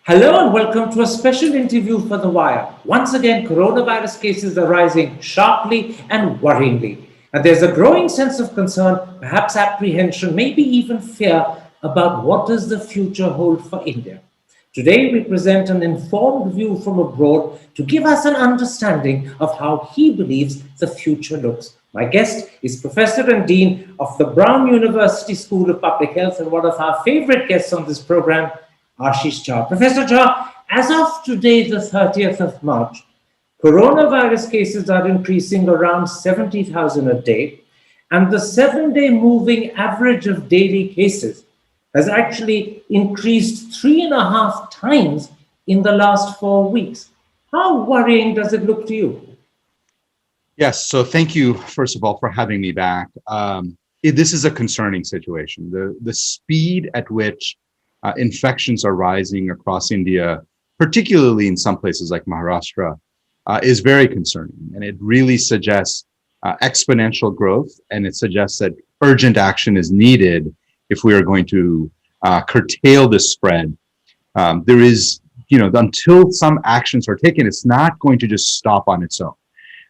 Hello and welcome to a special interview for The Wire. Once again, coronavirus cases are rising sharply and worryingly. And there's a growing sense of concern, perhaps apprehension, maybe even fear about what does the future hold for India. Today, we present an informed view from abroad to give us an understanding of how he believes the future looks. My guest is Professor and Dean of the Brown University School of Public Health and one of our favorite guests on this program, Ashish Jha. Professor Jha, as of today, the 30th of March, coronavirus cases are increasing around 70,000 a day, and the 7-day moving average of daily cases has actually increased 3.5 times in the last 4 weeks. How worrying does it look to you? Yes, so thank you, first of all, for having me back. This is a concerning situation. The speed at which infections are rising across India, particularly in some places like Maharashtra, is very concerning. And it really suggests exponential growth, and it suggests that urgent action is needed if we are going to curtail this spread. There is, until some actions are taken, it's not going to just stop on its own.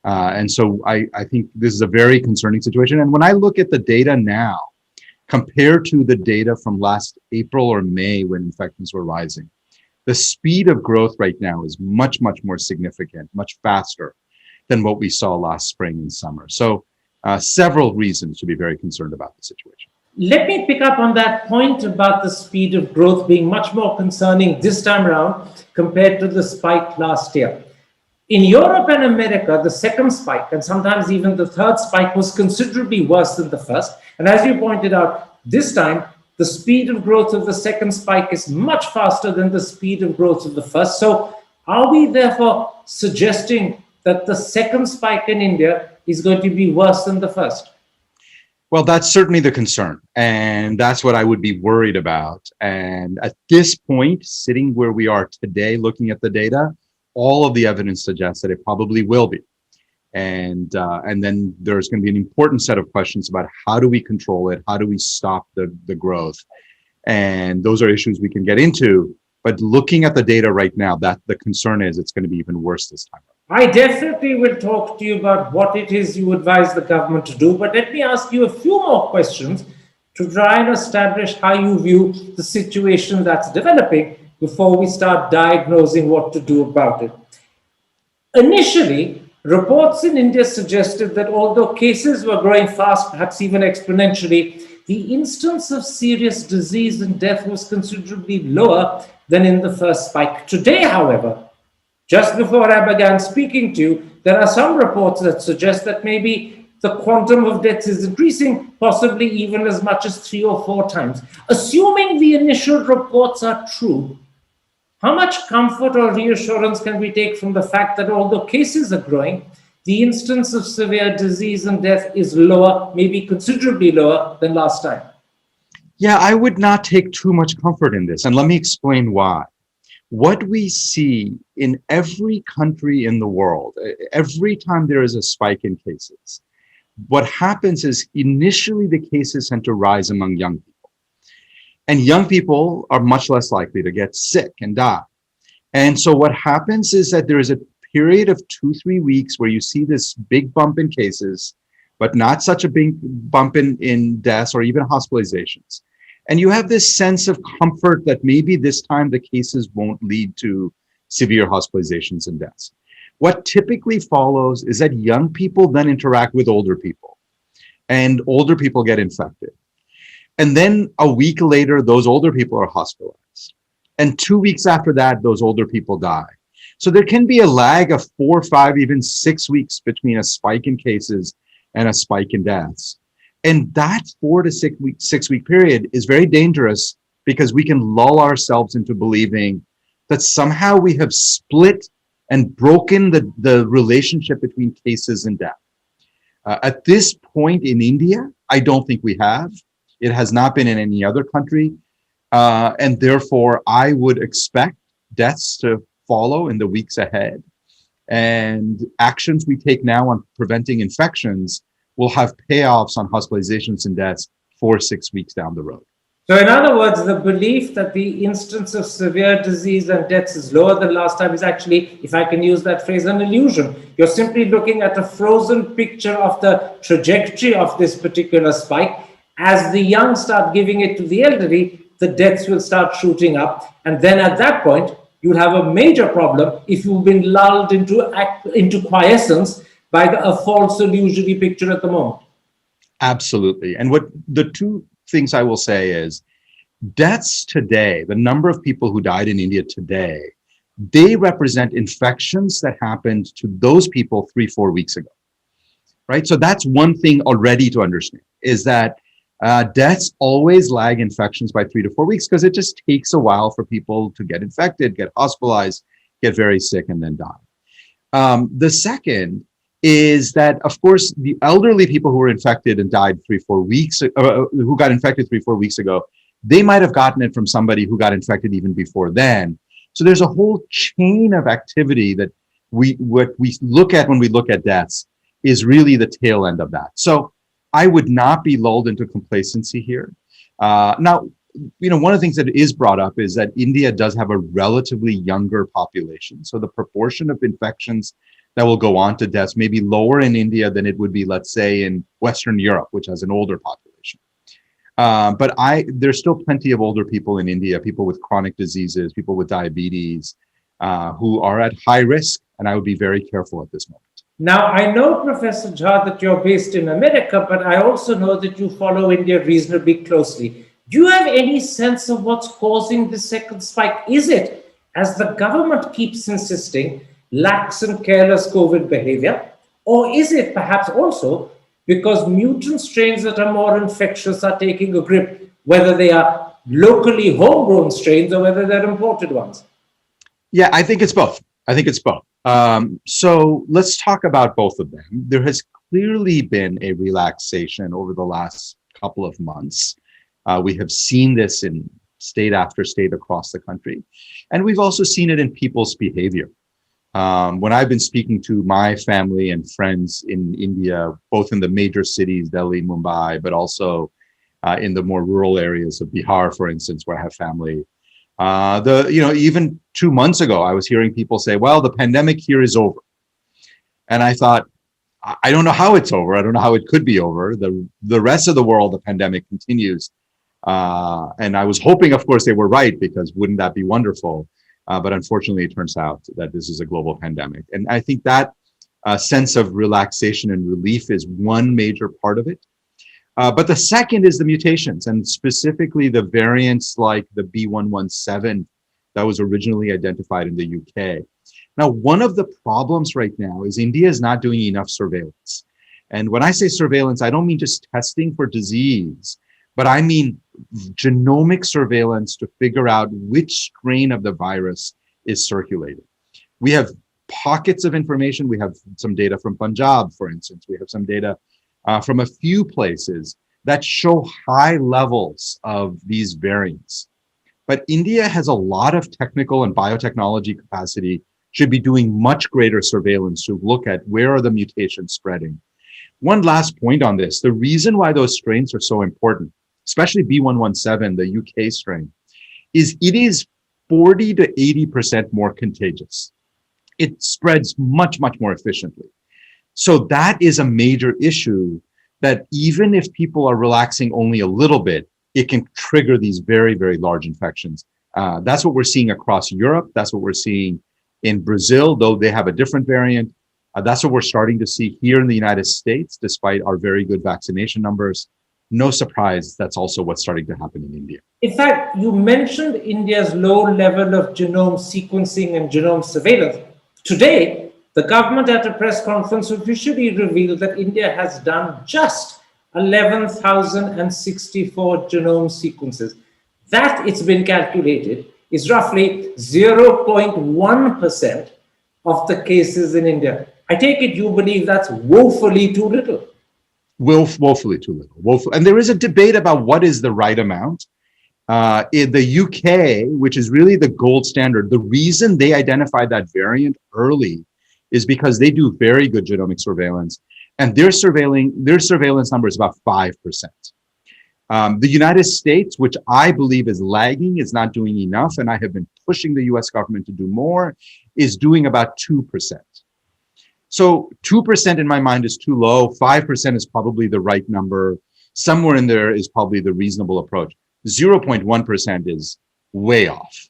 And so I think this is a very concerning situation. And when I look at the data now, compared to the data from last April or May when infections were rising, the speed of growth right now is much, much more significant, much faster than what we saw last spring and summer. So several reasons to be very concerned about the situation. Let me pick up on that point about the speed of growth being much more concerning this time around compared to the spike last year. In Europe and America, the second spike, and sometimes even the third spike, was considerably worse than the first. And as you pointed out, this time, the speed of growth of the second spike is much faster than the speed of growth of the first. So are we therefore suggesting that the second spike in India is going to be worse than the first? Well, that's certainly the concern. And that's what I would be worried about. And at this point, sitting where we are today, looking at the data, all of the evidence suggests that it probably will be. And then there's going to be an important set of questions about how do we control it? How do we stop the growth? And those are issues we can get into. But looking at the data right now, that the concern is it's going to be even worse this time. I definitely will talk to you about what it is you advise the government to do. But let me ask you a few more questions to try and establish how you view the situation that's developing before we start diagnosing what to do about it. Initially, reports in India suggested that although cases were growing fast, perhaps even exponentially, the instance of serious disease and death was considerably lower than in the first spike. Today, however, just before I began speaking to you, there are some reports that suggest that maybe the quantum of deaths is increasing, possibly even as much as 3 or 4 times. Assuming the initial reports are true, how much comfort or reassurance can we take from the fact that although cases are growing, the instance of severe disease and death is lower, maybe considerably lower than last time? Yeah, I would not take too much comfort in this. And let me explain why. What we see in every country in the world, every time there is a spike in cases, what happens is initially the cases tend to rise among young people. And young people are much less likely to get sick and die. And so what happens is that there is a period of 2-3 weeks where you see this big bump in cases, but not such a big bump in deaths or even hospitalizations. And you have this sense of comfort that maybe this time the cases won't lead to severe hospitalizations and deaths. What typically follows is that young people then interact with older people, and older people get infected. And then a week later, those older people are hospitalized. And 2 weeks after that, those older people die. So there can be a lag of 4, 5, even 6 weeks between a spike in cases and a spike in deaths. And that 4 to 6 week period is very dangerous because we can lull ourselves into believing that somehow we have split and broken the relationship between cases and death. At this point in India, I don't think we have. It has not been in any other country. And therefore, I would expect deaths to follow in the weeks ahead. And actions we take now on preventing infections will have payoffs on hospitalizations and deaths 4 or 6 weeks down the road. So, in other words, the belief that the instance of severe disease and deaths is lower than last time is actually, if I can use that phrase, an illusion. You're simply looking at a frozen picture of the trajectory of this particular spike. As the young start giving it to the elderly, the deaths will start shooting up. And then at that point, you'll have a major problem if you've been lulled into quiescence by a false illusory picture at the moment. Absolutely. And what the two things I will say is deaths today, the number of people who died in India today, they represent infections that happened to those people 3-4 weeks ago, right? So that's one thing already to understand, is that deaths always lag infections by 3 to 4 weeks because it just takes a while for people to get infected, get hospitalized, get very sick, and then die. The second is that, of course, the elderly people who were infected and died 3-4 weeks, who got infected 3-4 weeks ago, they might have gotten it from somebody who got infected even before then. So there's a whole chain of activity that what we look at when we look at deaths is really the tail end of that. So I would not be lulled into complacency here. Now, one of the things that is brought up is that India does have a relatively younger population. So the proportion of infections that will go on to deaths may be lower in India than it would be, let's say, in Western Europe, which has an older population. But there's still plenty of older people in India, people with chronic diseases, people with diabetes, who are at high risk, and I would be very careful at this moment. Now, I know, Professor Jha, that you're based in America, but I also know that you follow India reasonably closely. Do you have any sense of what's causing this second spike? Is it, as the government keeps insisting, lax and careless COVID behavior? Or is it perhaps also because mutant strains that are more infectious are taking a grip, whether they are locally homegrown strains or whether they're imported ones? Yeah, I think it's both. So let's talk about both of them. There has clearly been a relaxation over the last couple of months. We have seen this in state after state across the country. And we've also seen it in people's behavior. When I've been speaking to my family and friends in India, both in the major cities, Delhi, Mumbai, but also in the more rural areas of Bihar, for instance, where I have family, even 2 months ago, I was hearing people say, well, the pandemic here is over. And I thought, I don't know how it's over. I don't know how it could be over. The rest of the world, the pandemic continues. And I was hoping, of course, they were right, because wouldn't that be wonderful? But unfortunately, it turns out that this is a global pandemic. And I think that sense of relaxation and relief is one major part of it. But the second is the mutations, and specifically the variants like the B.1.1.7 that was originally identified in the UK. Now, one of the problems right now is India is not doing enough surveillance. And when I say surveillance, I don't mean just testing for disease, but I mean genomic surveillance to figure out which strain of the virus is circulating. We have pockets of information. We have some data from Punjab, for instance. We have some data from a few places that show high levels of these variants. But India has a lot of technical and biotechnology capacity, should be doing much greater surveillance to look at where are the mutations spreading. One last point on this, the reason why those strains are so important, especially B.1.1.7, the UK strain, is it is 40 to 80% more contagious. It spreads much, much more efficiently. So that is a major issue, that even if people are relaxing only a little bit, it can trigger these very, very large infections. That's what we're seeing across Europe. That's what we're seeing in Brazil, though they have a different variant. That's what we're starting to see here in the United States, despite our very good vaccination numbers. No surprise, that's also what's starting to happen in India. In fact, you mentioned India's low level of genome sequencing and genome surveillance. Today, the government at a press conference officially revealed that India has done just 11,064 genome sequences. That, it's been calculated, is roughly 0.1% of the cases in India. I take it you believe that's woefully too little. Woefully too little. And there is a debate about what is the right amount. In the UK, which is really the gold standard, the reason they identified that variant early is because they do very good genomic surveillance, and their surveillance number is about 5%. The United States, which I believe is lagging, is not doing enough, and I have been pushing the US government to do more, is doing about 2%. So 2% in my mind is too low. 5% is probably the right number. Somewhere in there is probably the reasonable approach. 0.1% is way off.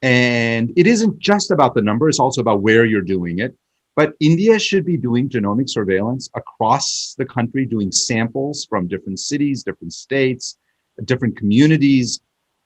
And it isn't just about the number, it's also about where you're doing it. But India should be doing genomic surveillance across the country, doing samples from different cities, different states, different communities,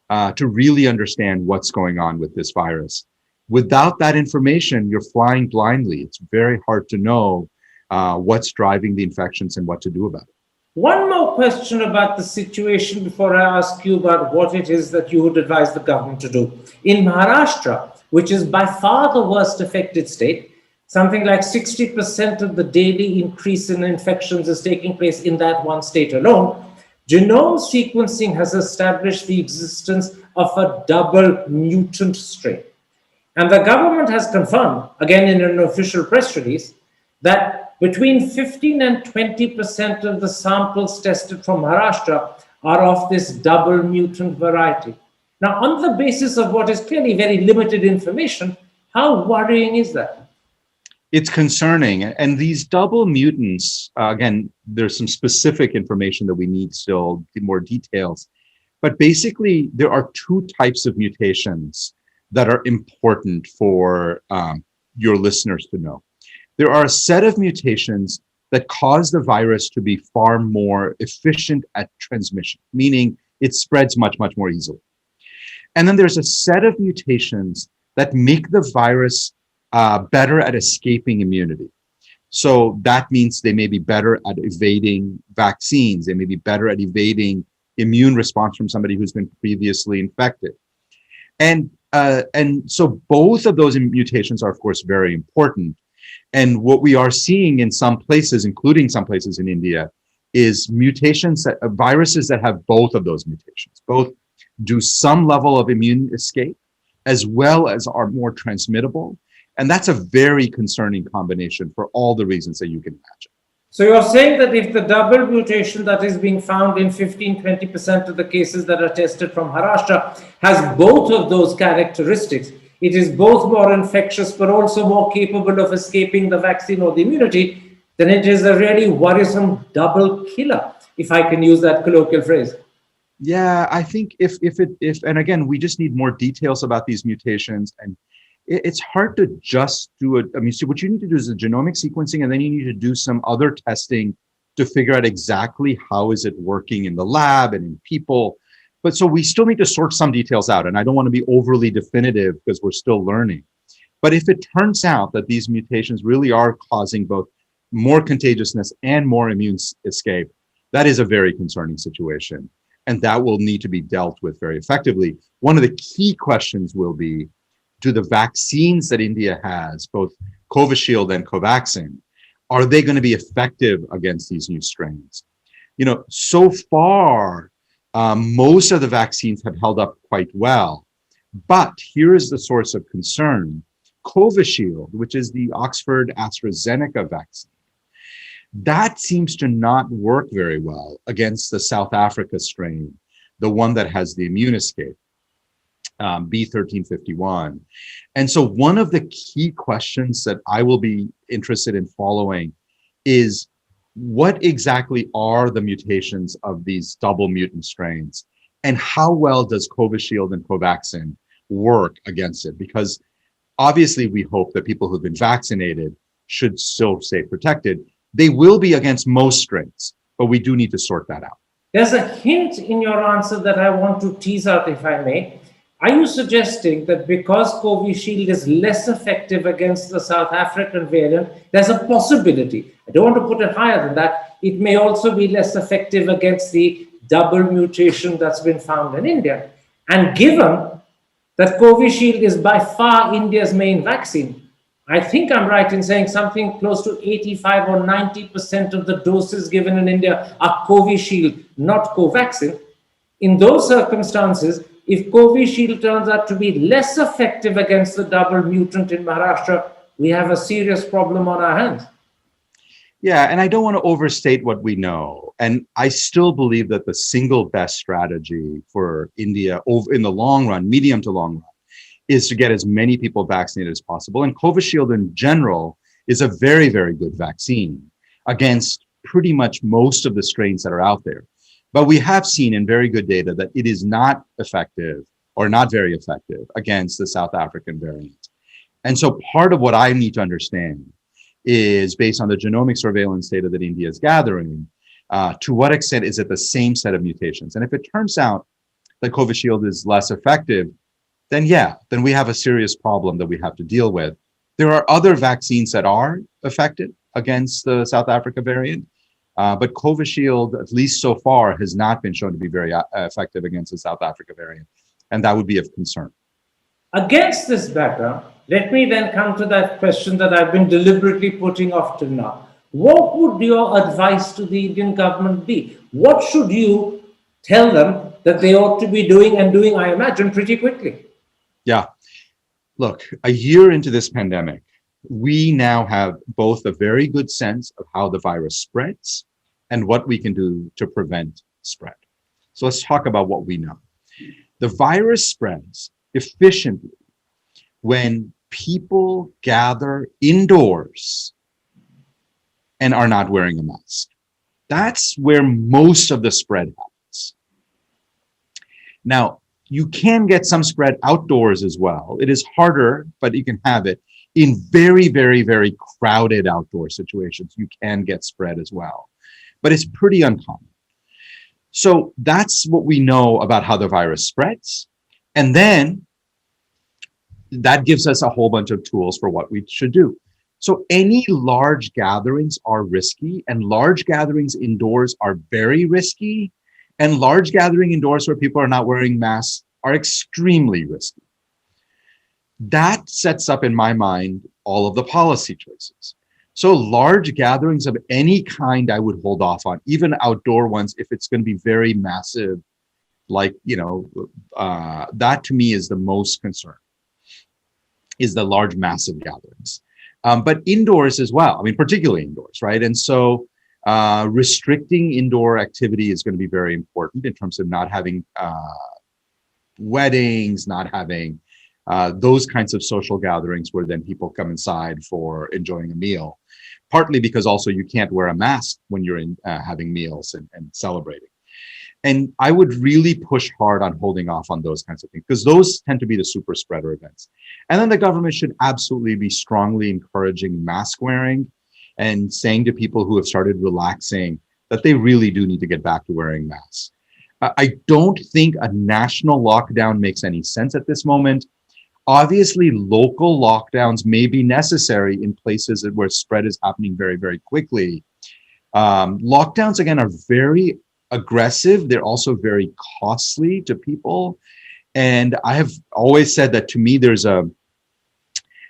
to really understand what's going on with this virus. Without that information, you're flying blindly. It's very hard to know what's driving the infections and what to do about it. One more question about the situation before I ask you about what it is that you would advise the government to do. In Maharashtra, which is by far the worst affected state, something like 60% of the daily increase in infections is taking place in that one state alone. Genome sequencing has established the existence of a double mutant strain. And the government has confirmed, again in an official press release, that between 15 and 20% of the samples tested from Maharashtra are of this double mutant variety. Now, on the basis of what is clearly very limited information, how worrying is that? It's concerning. And these double mutants, again, there's some specific information that we need still, more details. But basically, there are two types of mutations that are important for your listeners to know. There are a set of mutations that cause the virus to be far more efficient at transmission, meaning it spreads much, much more easily. And then there's a set of mutations that make the virus better at escaping immunity. So that means they may be better at evading vaccines. They may be better at evading immune response from somebody who's been previously infected. And so both of those mutations are, of course, very important. And what we are seeing in some places, including some places in India, is mutations that viruses that have both of those mutations, both do some level of immune escape as well as are more transmittable. And that's a very concerning combination for all the reasons that you can imagine. So you're saying that if the double mutation that is being found in 15-20% of the cases that are tested from Maharashtra has both of those characteristics, it is both more infectious but also more capable of escaping the vaccine or the immunity, then it is a really worrisome double killer, if I can use that colloquial phrase. Yeah, I think if and again, we just need more details about these mutations, and it's hard to just do it. I mean, so what you need to do is the genomic sequencing, and then you need to do some other testing to figure out exactly how is it working in the lab and in people. But so we still need to sort some details out, and I don't want to be overly definitive because we're still learning. But if it turns out that these mutations really are causing both more contagiousness and more immune escape, that is a very concerning situation. And that will need to be dealt with very effectively. One of the key questions will be, do the vaccines that India has, both Covishield and Covaxin, are they going to be effective against these new strains? You know, so far, most of the vaccines have held up quite well. But here is the source of concern. Covishield, which is the Oxford AstraZeneca vaccine, that seems to not work very well against the South Africa strain, the one that has the immune escape, B1351. And so one of the key questions that I will be interested in following is, what exactly are the mutations of these double mutant strains? And how well does Covishield and Covaxin work against it? Because obviously we hope that people who've been vaccinated should still stay protected. They will be against most strains, but we do need to sort that out. There's a hint in your answer that I want to tease out, if I may. Are you suggesting that because Covishield is less effective against the South African variant, there's a possibility, I don't want to put it higher than that, it may also be less effective against the double mutation that's been found in India? And given that Covishield is by far India's main vaccine, I think I'm right in saying something close to 85 or 90% of the doses given in India are Covishield, not Covaxin. In those circumstances, if Covishield turns out to be less effective against the double mutant in Maharashtra, we have a serious problem on our hands. Yeah, and I don't want to overstate what we know. And I still believe that the single best strategy for India over in the long run, medium to long run, is to get as many people vaccinated as possible. And Covishield in general is a very, very good vaccine against pretty much most of the strains that are out there. But we have seen in very good data that it is not effective or not very effective against the South African variant. And so part of what I need to understand is based on the genomic surveillance data that India is gathering, to what extent is it the same set of mutations? And if it turns out that Covishield is less effective, then yeah, then we have a serious problem that we have to deal with. There are other vaccines that are effective against the South Africa variant, but Covishield, at least so far, has not been shown to be very effective against the South Africa variant, and that would be of concern. Against this background, let me then come to that question that I've been deliberately putting off till now. What would your advice to the Indian government be? What should you tell them that they ought to be doing and doing, I imagine, pretty quickly? Yeah, look, a year into this pandemic, we now have both a very good sense of how the virus spreads and what we can do to prevent spread. So let's talk about what we know. The virus spreads efficiently when people gather indoors and are not wearing a mask. That's where most of the spread happens. Now, you can get some spread outdoors as well. It is harder, but you can have it. In very, very, very crowded outdoor situations, you can get spread as well, but it's pretty uncommon. So that's what we know about how the virus spreads. And then that gives us a whole bunch of tools for what we should do. So any large gatherings are risky, and large gatherings indoors are very risky, and large gathering indoors where people are not wearing masks are extremely risky. That sets up, in my mind, all of the policy choices. So large gatherings of any kind, I would hold off on, even outdoor ones, if it's going to be very massive, like, that to me is the most concern, is the large, massive gatherings. But indoors as well, I mean, particularly indoors, right? And so restricting indoor activity is going to be very important in terms of not having weddings, not having those kinds of social gatherings where then people come inside for enjoying a meal, partly because also you can't wear a mask when you're having meals and celebrating. And I would really push hard on holding off on those kinds of things, because those tend to be the super spreader events. And then the government should absolutely be strongly encouraging mask wearing and saying to people who have started relaxing that they really do need to get back to wearing masks. I don't think a national lockdown makes any sense at this moment. Obviously, local lockdowns may be necessary in places where spread is happening very, very quickly. Lockdowns, again, are very aggressive. They're also very costly to people. And I have always said that, to me, there's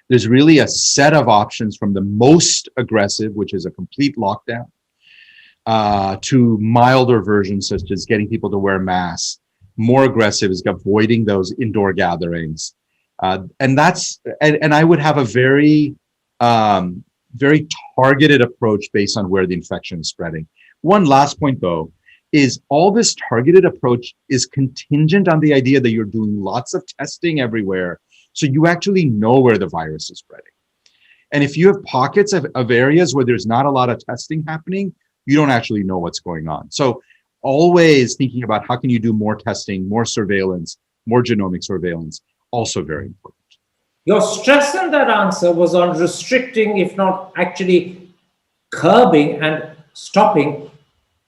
really a set of options, from the most aggressive, which is a complete lockdown, to milder versions, such as getting people to wear masks. More aggressive is avoiding those indoor gatherings. And I would have a very, very targeted approach based on where the infection is spreading. One last point, though, is all this targeted approach is contingent on the idea that you're doing lots of testing everywhere, so you actually know where the virus is spreading. And if you have pockets of areas where there's not a lot of testing happening, you don't actually know what's going on. So always thinking about how can you do more testing, more surveillance, more genomic surveillance, also very important. Your stress in that answer was on restricting, if not actually curbing and stopping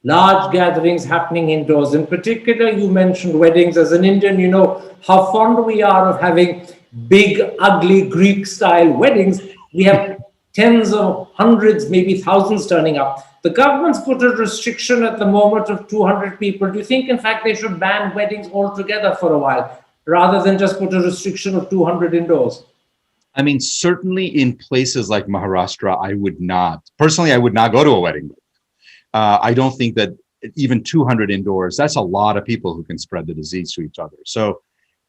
large gatherings happening indoors. In particular, you mentioned weddings. As an Indian, you know how fond we are of having big, ugly Greek-style weddings. We have tens of hundreds, maybe thousands turning up. The government's put a restriction at the moment of 200 people. Do you think, in fact, they should ban weddings altogether for a while, rather than just put a restriction of 200 indoors? I mean, certainly in places like Maharashtra, I would not go to a wedding. I don't think that even 200 indoors, that's a lot of people who can spread the disease to each other. So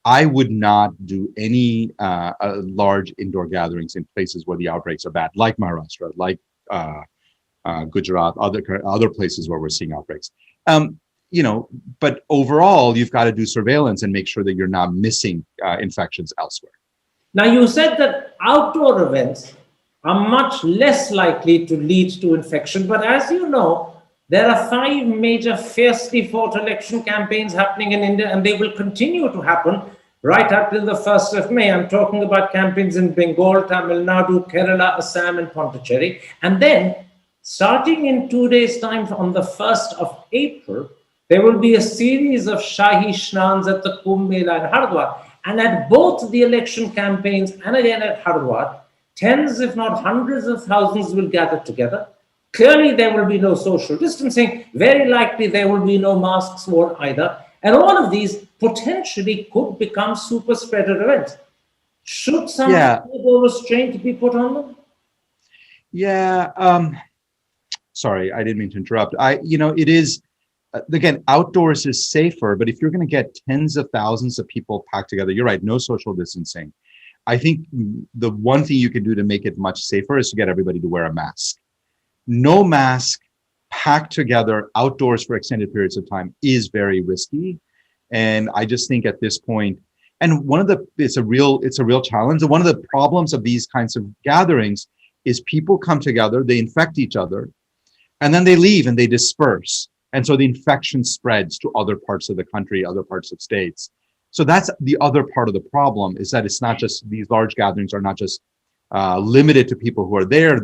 I would not do any large indoor gatherings in places where the outbreaks are bad, like Maharashtra, like Gujarat, other places where we're seeing outbreaks. You know, but overall, you've got to do surveillance and make sure that you're not missing infections elsewhere. Now, you said that outdoor events are much less likely to lead to infection, but as you know, there are 5 major fiercely fought election campaigns happening in India, and they will continue to happen right up till the 1st of May. I'm talking about campaigns in Bengal, Tamil Nadu, Kerala, Assam, and Pondicherry. And then, starting in 2 days' time on the 1st of April, there will be a series of Shahi Shnans at the Kumbh Mela in Haridwar. And at both the election campaigns and again at Haridwar, tens, if not hundreds of thousands will gather together. Clearly, there will be no social distancing. Very likely, there will be no masks worn either. And all of these potentially could become super spreader events. Should some restraint be put on them? Yeah. Sorry, I didn't mean to interrupt. It is, again, outdoors is safer, but if you're going to get tens of thousands of people packed together, you're right, no social distancing. I think the one thing you can do to make it much safer is to get everybody to wear a mask. No mask packed together outdoors for extended periods of time is very risky. And I just think at this point, and it's a real challenge. And one of the problems of these kinds of gatherings is people come together, they infect each other, and then they leave and they disperse. And so the infection spreads to other parts of the country, other parts of states. So that's the other part of the problem, is that it's not just, these large gatherings are not just limited to people who are there.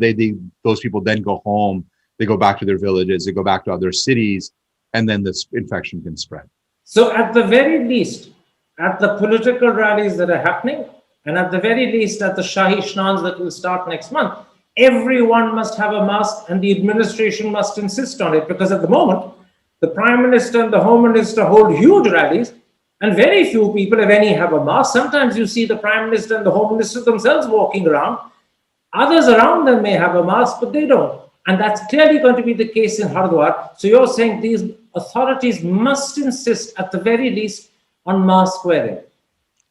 Those people then go home, they go back to their villages, they go back to other cities, and then this infection can spread. So at the very least, at the political rallies that are happening, and at the very least at the Shahi Shnans that will start next month, everyone must have a mask and the administration must insist on it, because at the moment, the Prime Minister and the Home Minister hold huge rallies and very few people, if any, have a mask. Sometimes you see the Prime Minister and the Home Minister themselves walking around. Others around them may have a mask, but they don't. And that's clearly going to be the case in Haridwar. So you're saying these authorities must insist at the very least on mask wearing.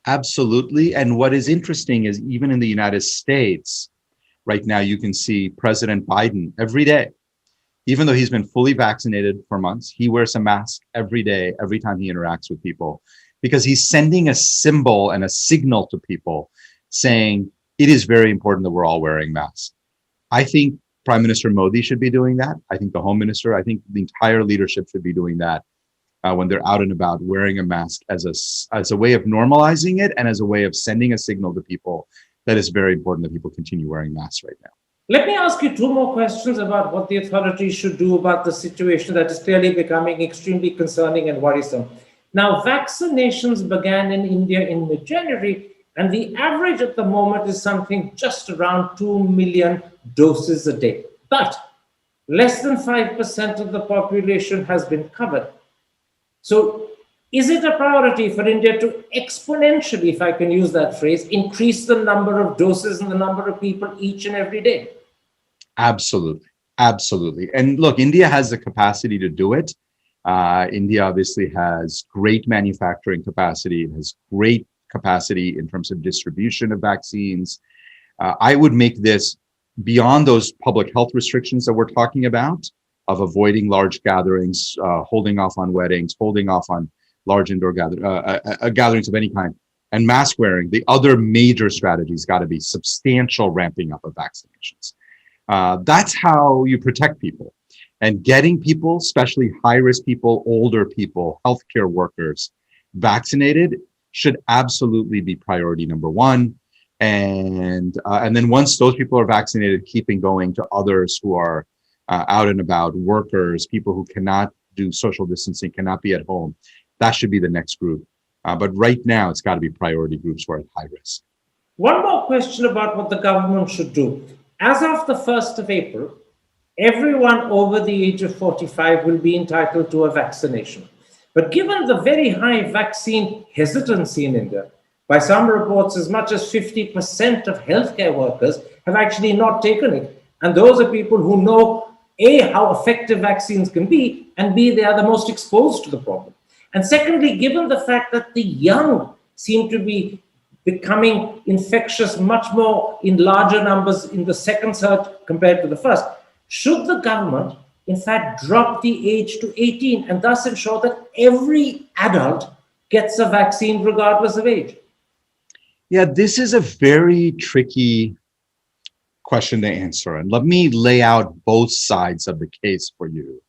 Absolutely. And what is interesting is even in the United States, right now you can see President Biden every day, even though he's been fully vaccinated for months, he wears a mask every day, every time he interacts with people, because he's sending a symbol and a signal to people saying it is very important that we're all wearing masks. I think Prime Minister Modi should be doing that. I think the Home Minister, I think the entire leadership should be doing that when they're out and about, wearing a mask as a way of normalizing it and as a way of sending a signal to people that it's very important that people continue wearing masks right now. Let me ask you 2 more questions about what the authorities should do about the situation that is clearly becoming extremely concerning and worrisome. Now, vaccinations began in India in mid-January, and the average at the moment is something just around 2 million doses a day. But less than 5% of the population has been covered. So is it a priority for India to exponentially, if I can use that phrase, increase the number of doses and the number of people each and every day? Absolutely. Absolutely. And look, India has the capacity to do it. India obviously has great manufacturing capacity. It has great capacity in terms of distribution of vaccines. I would make this beyond those public health restrictions that we're talking about, of avoiding large gatherings, holding off on weddings, holding off on large indoor gatherings of any kind, and mask wearing. The other major strategies got to be substantial ramping up of vaccinations. That's how you protect people. And getting people, especially high-risk people, older people, healthcare workers, vaccinated should absolutely be priority number 1. And then once those people are vaccinated, keeping going to others who are out and about, workers, people who cannot do social distancing, cannot be at home. That should be the next group. But right now, it's got to be priority groups who are at high risk. One more question about what the government should do. As of the 1st of April, everyone over the age of 45 will be entitled to a vaccination. But given the very high vaccine hesitancy in India, by some reports, as much as 50% of healthcare workers have actually not taken it. And those are people who know, A, how effective vaccines can be, and B, they are the most exposed to the problem. And secondly, given the fact that the young seem to be becoming infectious much more in larger numbers in the second surge compared to the first, Should the government, in fact, drop the age to 18 and thus ensure that every adult gets a vaccine regardless of age? Yeah, this is a very tricky question to answer. And let me lay out both sides of the case for you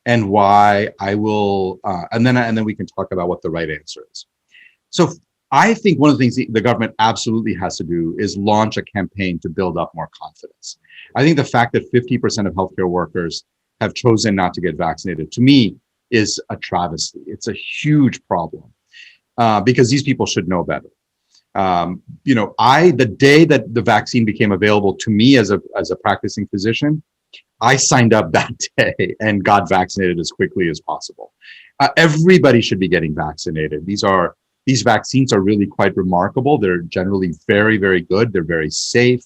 and why I will, and then we can talk about what the right answer is. So I think one of the things the government absolutely has to do is launch a campaign to build up more confidence. I think the fact that 50% of healthcare workers have chosen not to get vaccinated, to me, is a travesty. It's a huge problem because these people should know better. The day that the vaccine became available to me as a practicing physician, I signed up that day and got vaccinated as quickly as possible. Everybody should be getting vaccinated. These vaccines are really quite remarkable. They're generally very, very good. They're very safe.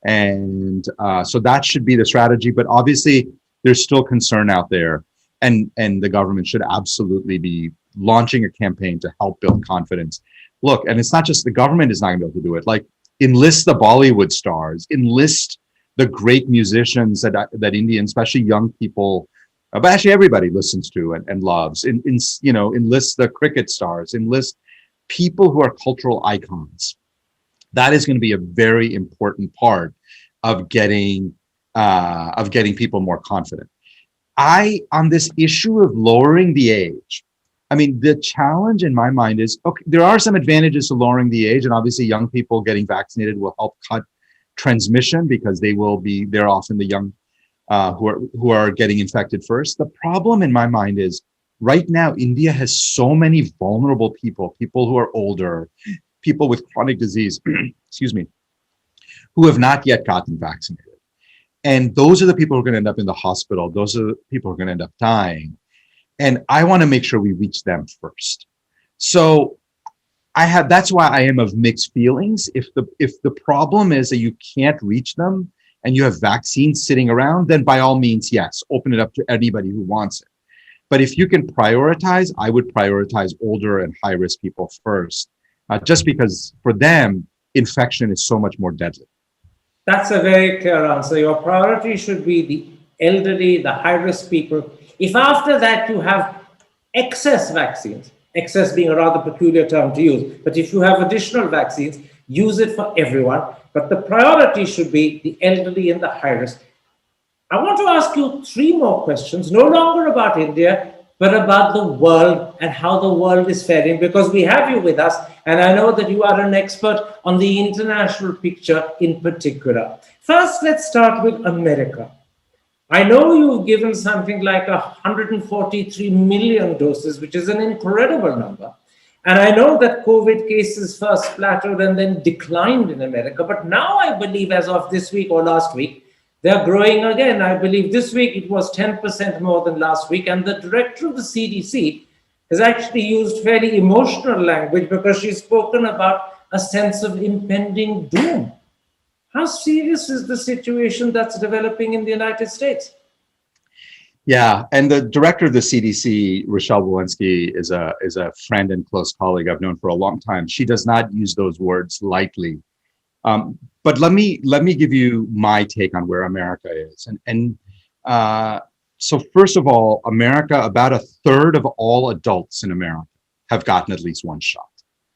And so that should be the strategy. But obviously, there's still concern out there. And the government should absolutely be launching a campaign to help build confidence. Look, and it's not just the government is not going to be able to do it. Like, enlist the Bollywood stars, enlist the great musicians that Indian, especially young people, but actually everybody listens to and loves. Enlist the cricket stars, enlist people who are cultural icons. That is going to be a very important part of getting people more confident. On this issue of lowering the age, I mean, the challenge in my mind is, okay, there are some advantages to lowering the age, and obviously young people getting vaccinated will help cut transmission because they're often the young who are getting infected first. The problem in my mind is right now, India has so many vulnerable people who are older, people with chronic disease, excuse me, who have not yet gotten vaccinated. And those are the people who are going to end up in the hospital. Those are the people who are going to end up dying. And I want to make sure we reach them first. So that's why I am of mixed feelings. If the problem is that you can't reach them and you have vaccines sitting around, then by all means, yes, open it up to anybody who wants it. But if you can prioritize, I would prioritize older and high-risk people first, just because for them, infection is so much more deadly. That's a very clear answer. Your priority should be the elderly, the high-risk people. If after that you have excess vaccines, excess being a rather peculiar term to use, but if you have additional vaccines, use it for everyone. But the priority should be the elderly and the high-risk. I want to ask you 3 more questions, no longer about India, but about the world and how the world is faring, because we have you with us, and I know that you are an expert on the international picture in particular. First, let's start with America. I know you've given something like 143 million doses, which is an incredible number. And I know that COVID cases first plateaued and then declined in America, but now I believe as of this week or last week, they're growing again. I believe this week it was 10% more than last week. And the director of the CDC has actually used fairly emotional language because she's spoken about a sense of impending doom. How serious is the situation that's developing in the United States? Yeah, and the director of the CDC, Rochelle Walensky, is a friend and close colleague I've known for a long time. She does not use those words lightly. But let me give you my take on where America is. So first of all, America, about 1/3 of all adults in America have gotten at least 1 shot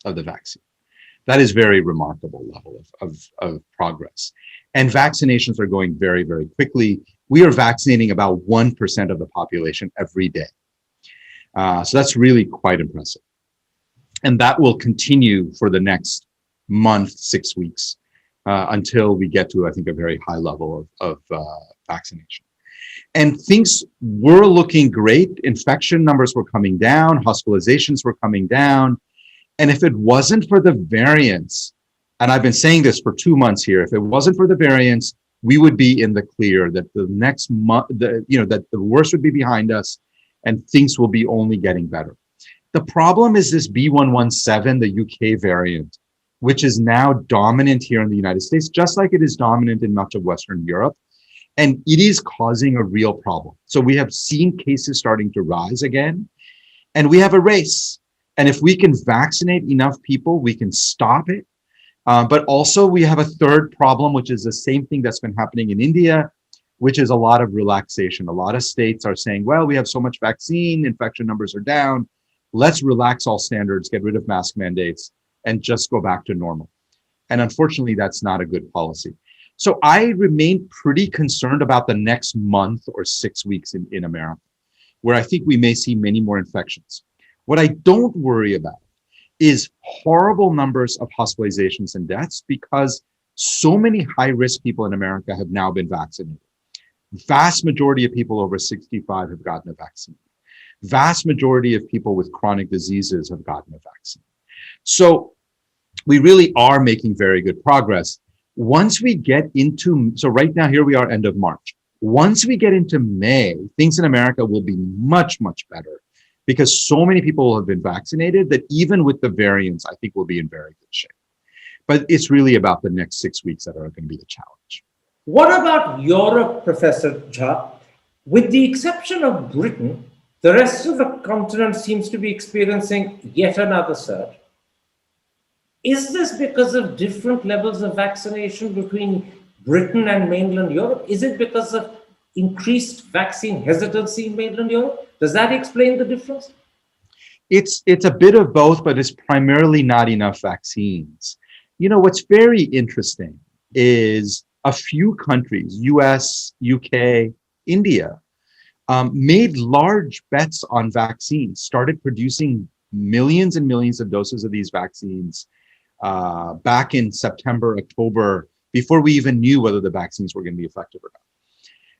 of the vaccine. That is very remarkable level of progress. And vaccinations are going very, very quickly. We are vaccinating about 1% of the population every day. So that's really quite impressive. And that will continue for the next month, 6 weeks, until we get to, I think, a very high level of vaccination. And things were looking great. Infection numbers were coming down, hospitalizations were coming down. And if it wasn't for the variants, and I've been saying this for 2 months here, if it wasn't for the variants, we would be in the clear that the next month, that the worst would be behind us and things will be only getting better. The problem is this B.1.1.7, the UK variant, which is now dominant here in the United States, just like it is dominant in much of Western Europe. And it is causing a real problem. So we have seen cases starting to rise again, and we have a race. And if we can vaccinate enough people, we can stop it. But also we have a third problem, which is the same thing that's been happening in India, which is a lot of relaxation. A lot of states are saying, well, we have so much vaccine, infection numbers are down. Let's relax all standards, get rid of mask mandates, and just go back to normal. And unfortunately, that's not a good policy. So I remain pretty concerned about the next month or 6 weeks in America, where I think we may see many more infections. What I don't worry about is horrible numbers of hospitalizations and deaths, because so many high-risk people in America have now been vaccinated. Vast majority of people over 65 have gotten a vaccine. Vast majority of people with chronic diseases have gotten a vaccine. So we really are making very good progress. Once we get into, so right now, here we are, end of March. Once we get into May, things in America will be much, much better, because so many people have been vaccinated that even with the variants, I think we'll be in very good shape. But it's really about the next 6 weeks that are going to be the challenge. What about Europe, Professor Jha? With the exception of Britain, the rest of the continent seems to be experiencing yet another surge. Is this because of different levels of vaccination between Britain and mainland Europe? Is it because of increased vaccine hesitancy in mainland Europe? Does that explain the difference? It's a bit of both, but it's primarily not enough vaccines. You know, what's very interesting is a few countries, US, UK, India, made large bets on vaccines, started producing millions and millions of doses of these vaccines back in September, October, before we even knew whether the vaccines were going to be effective or not.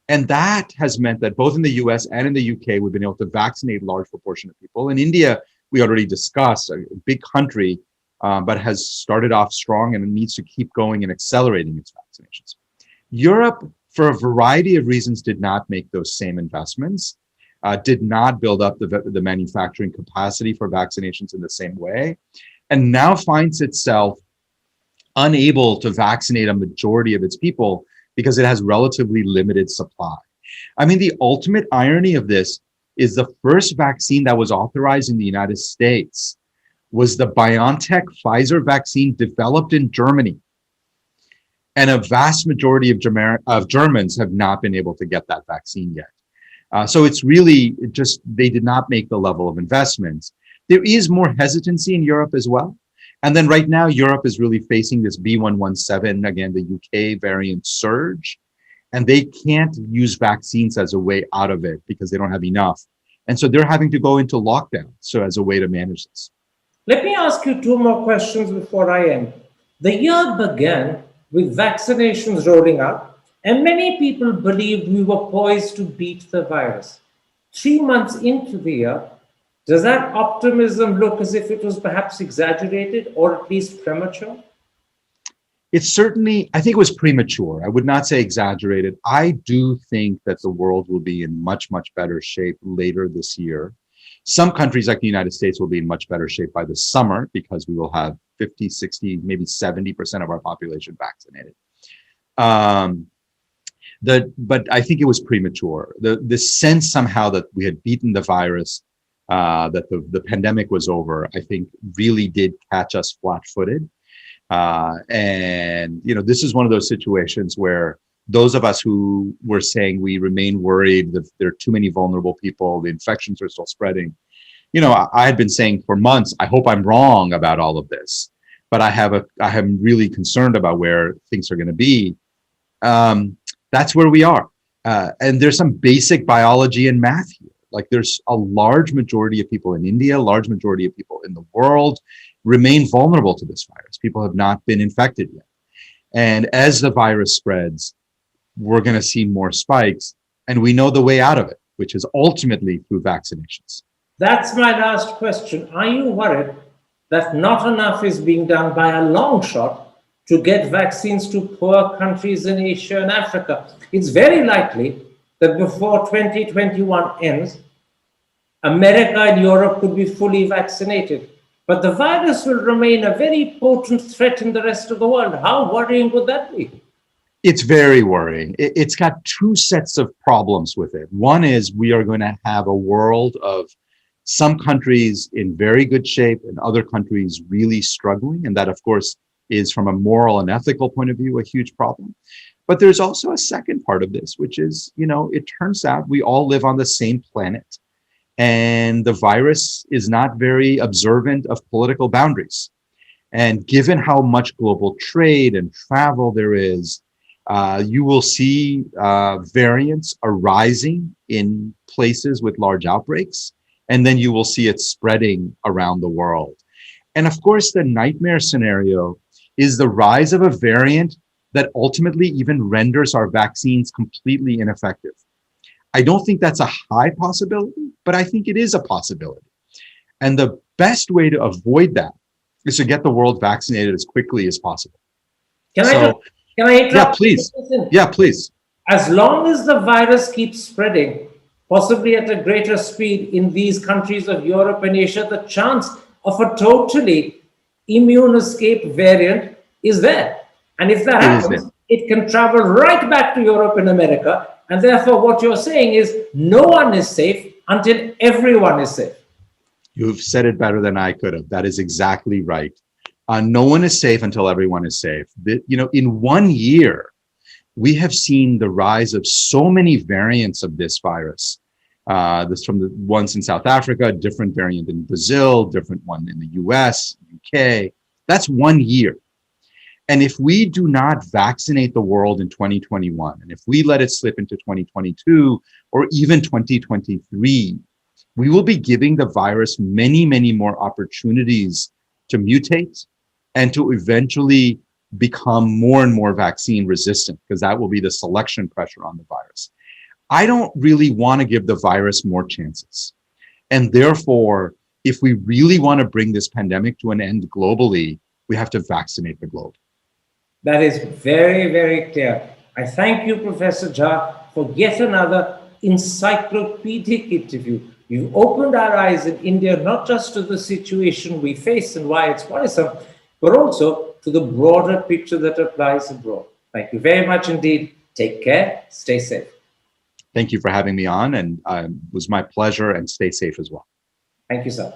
And that has meant that both in the US and in the UK, we've been able to vaccinate a large proportion of people. In India, we already discussed, a big country, but has started off strong and needs to keep going and accelerating its vaccinations. Europe, for a variety of reasons, did not make those same investments, did not build up the manufacturing capacity for vaccinations in the same way, and now finds itself unable to vaccinate a majority of its people because it has relatively limited supply. I mean, the ultimate irony of this is the first vaccine that was authorized in the United States was the BioNTech Pfizer vaccine developed in Germany. And a vast majority of Germans have not been able to get that vaccine yet. So it's really just, they did not make the level of investments. There is more hesitancy in Europe as well. And then right now, Europe is really facing this B117, again, the UK variant surge, and they can't use vaccines as a way out of it because they don't have enough. And so they're having to go into lockdown, so as a way to manage this. Let me ask you two more questions before I end. The year began with vaccinations rolling out, and many people believed we were poised to beat the virus. 3 months into the year, does that optimism look as if it was perhaps exaggerated or at least premature? It's certainly, I think it was premature. I would not say exaggerated. I do think that the world will be in much, much better shape later this year. Some countries like the United States will be in much better shape by the summer because we will have 50, 60, maybe 70% of our population vaccinated. But I think it was premature. The sense somehow that we had beaten the virus, that the pandemic was over, I think really did catch us flat-footed. And, you know, this is one of those situations where those of us who were saying we remain worried that there are too many vulnerable people, the infections are still spreading. You know, I had been saying for months, I hope I'm wrong about all of this, but I am really concerned about where things are going to be. That's where we are. And there's some basic biology and math here. Like there's a large majority of people in India, large majority of people in the world remain vulnerable to this virus. People have not been infected yet. And as the virus spreads, we're going to see more spikes, and we know the way out of it, which is ultimately through vaccinations. That's my last question. Are you worried that not enough is being done by a long shot to get vaccines to poor countries in Asia and Africa? It's very likely that before 2021 ends, America and Europe could be fully vaccinated. But the virus will remain a very potent threat in the rest of the world. How worrying would that be? It's very worrying. It's got two sets of problems with it. One is we are going to have a world of some countries in very good shape and other countries really struggling. And that, of course, is from a moral and ethical point of view a huge problem. But there's also a second part of this, which is, it turns out we all live on the same planet, and the virus is not very observant of political boundaries. And given how much global trade and travel there is, you will see variants arising in places with large outbreaks, and then you will see it spreading around the world. And of course, the nightmare scenario is the rise of a variant that ultimately even renders our vaccines completely ineffective. I don't think that's a high possibility, but I think it is a possibility. And the best way to avoid that is to get the world vaccinated as quickly as possible. Can I interrupt? Yeah, please. Yeah, please. As long as the virus keeps spreading, possibly at a greater speed in these countries of Europe and Asia, the chance of a totally immune escape variant is there. And if that happens, it can travel right back to Europe and America. And therefore, what you're saying is no one is safe until everyone is safe. You've said it better than I could have. That is exactly right. No one is safe until everyone is safe. In 1 year, we have seen the rise of so many variants of this virus. This from the ones in South Africa, different variant in Brazil, different one in the US, UK. That's 1 year. And if we do not vaccinate the world in 2021, and if we let it slip into 2022 or even 2023, we will be giving the virus many, many more opportunities to mutate and to eventually become more and more vaccine resistant, because that will be the selection pressure on the virus. I don't really want to give the virus more chances. And therefore, if we really want to bring this pandemic to an end globally, we have to vaccinate the globe. That is very, very clear. I thank you, Professor Jha, for yet another encyclopedic interview. You've opened our eyes in India, not just to the situation we face and why it's worrisome, but also to the broader picture that applies abroad. Thank you very much indeed. Take care. Stay safe. Thank you for having me on, and it was my pleasure, and stay safe as well. Thank you, sir.